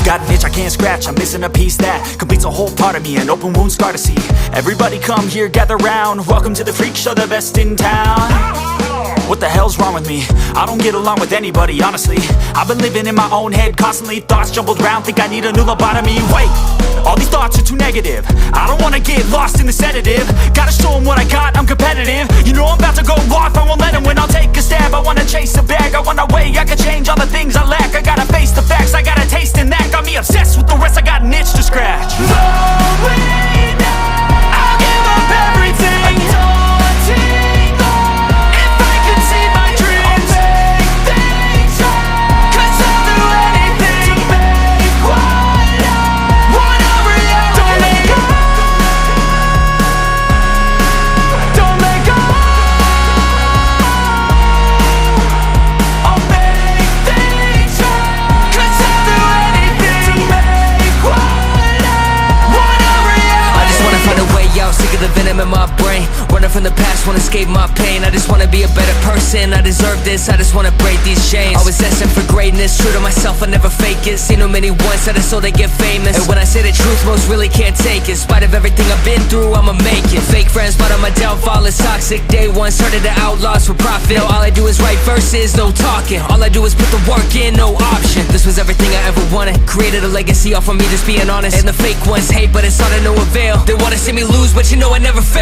Got an itch I can't scratch, I'm missing a piece that completes a whole part of me, an open wound scar to see. Everybody come here, gather round, welcome to the freak show, the best in town. What the hell's wrong with me? I don't get along with anybody, honestly. I've been living in my own head constantly, thoughts jumbled round, think I need a new lobotomy. Wait, all these thoughts are too negative, I don't wanna get lost in the sedative. Gotta show them what I got, I'm competitive. You know I'm about to go off, I won't let them win, I'll take a stab. I wanna chase a bag, I want a way I can change all the things I lack. I gotta face the facts, I got a taste in that. Got me obsessed with the rest, I got an itch to scratch. Going down, I'll give up everything. The venom in my brain, running from the past, wanna escape my pain. I just wanna be a better person, I deserve this, I just wanna break these chains. Always destined for greatness, true to myself, I never fake it. Seen too many once that I so they get famous. And when I say the truth, most really can't take it. In spite of everything I've been through, I'ma make it. Fake friends, but on my downfall is toxic. Day one, started the outlaws for profit. Now all I do is write verses, no talking. All I do is put the work in, no option. This was everything I ever wanted, created a legacy off of me just being honest. And the fake ones hate, but it's all to no avail. They wanna see me lose, but you know I never fail.